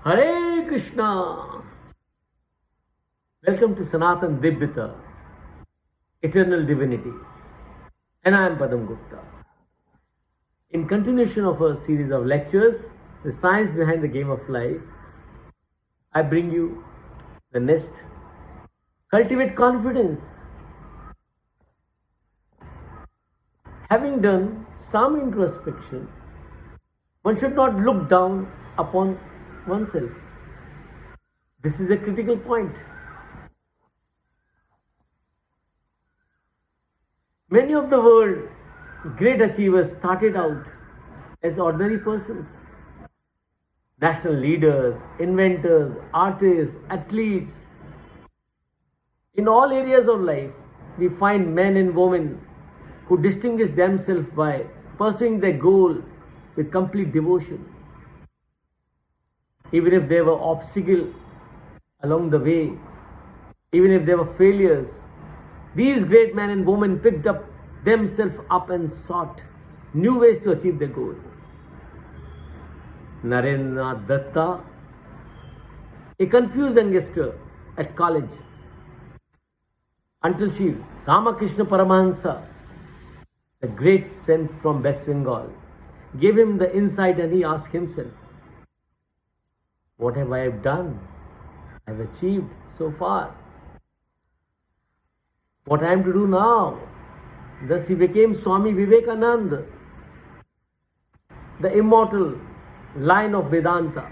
Hare Krishna. Welcome to Sanatan Divyata, Eternal Divinity. And I am Padam Gupta. In continuation of a series of lectures, The Science Behind the Game of Life, I bring you the next Cultivate Confidence. Having done some introspection, one should not look down upon oneself. This is a critical point. Many of the world's great achievers started out as ordinary persons. National leaders, inventors, artists, athletes. In all areas of life, we find men and women who distinguish themselves by pursuing their goal with complete devotion. Even if there were obstacles along the way, even if there were failures, these great men and women picked up themselves up and sought new ways to achieve their goal. Narendra Datta, a confused youngster at college, until Sri Ramakrishna Paramahansa, the great saint from West Bengal, gave him the insight, and he asked himself, what have I done? I have achieved so far. What I am to do now? Thus he became Swami Vivekananda, the immortal line of Vedanta,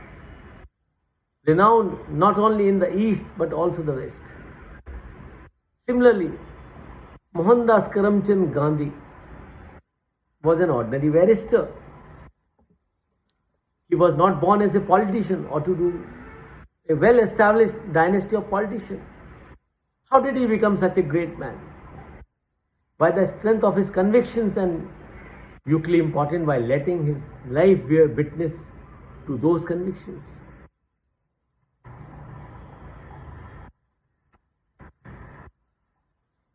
renowned not only in the East but also the West. Similarly, Mohandas Karamchand Gandhi was an ordinary barrister. He was not born as a politician or to do a well-established dynasty of politicians. How did he become such a great man? By the strength of his convictions, and equally important, by letting his life bear witness to those convictions.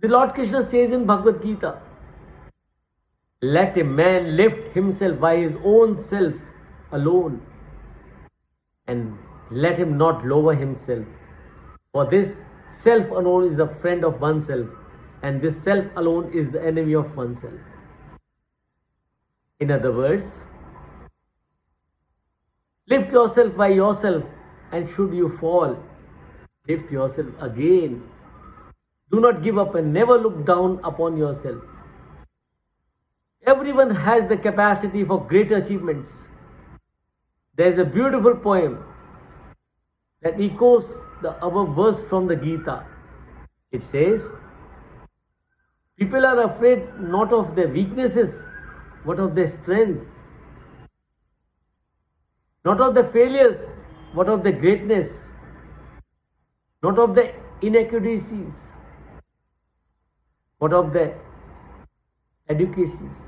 The Lord Krishna says in Bhagavad Gita, let a man lift himself by his own self alone, and let him not lower himself. For this self alone is a friend of oneself, and this self alone is the enemy of oneself. In other words, lift yourself by yourself, and should you fall, lift yourself again. Do not give up and never look down upon yourself. Everyone has the capacity for great achievements. There is a beautiful poem that echoes the above verse from the Gita. It says, people are afraid not of their weaknesses, but of their strength. Not of their failures, but of their greatness. Not of their inadequacies, but of their adequacies.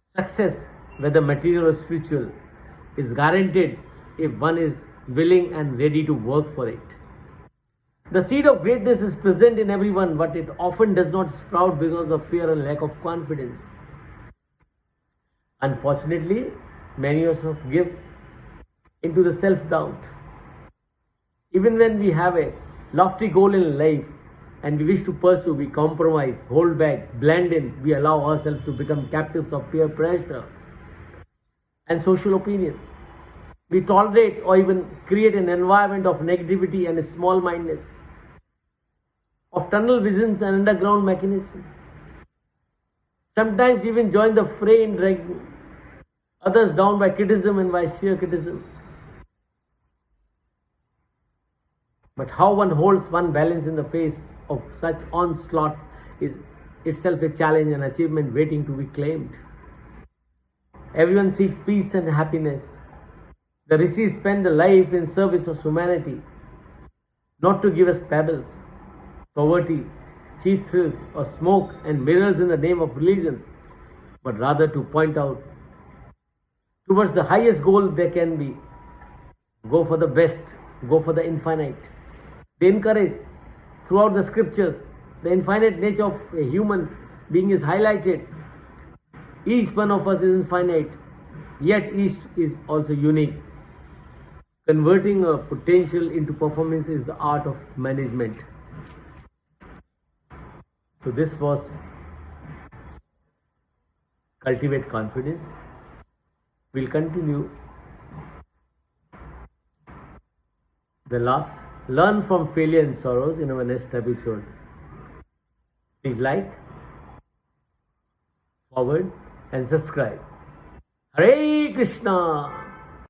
Success, whether material or spiritual, is guaranteed if one is willing and ready to work for it. The seed of greatness is present in everyone, but it often does not sprout because of fear and lack of confidence. Unfortunately, many of us give into the self-doubt. Even when we have a lofty goal in life and we wish to pursue, we compromise, hold back, blend in, we allow ourselves to become captives of peer pressure and social opinion. We tolerate or even create an environment of negativity and small-mindedness, of tunnel visions and underground mechanisms. Sometimes we even join the fray in dragging others down by criticism and by sheer criticism. But how one holds one balance in the face of such onslaught is itself a challenge and achievement waiting to be claimed. Everyone seeks peace and happiness. The rishis spend their life in service of humanity, not to give us pebbles, poverty, cheap thrills, or smoke and mirrors in the name of religion, but rather to point out towards the highest goal there can be. Go for the best, go for the infinite. They encourage throughout the scriptures the infinite nature of a human being is highlighted. Each one of us is infinite, yet each is also unique. Converting a potential into performance is the art of management. So, this was Cultivate Confidence. We'll continue the last learn from failure and sorrows in our next episode. Please like, forward, and subscribe. Hare Krishna.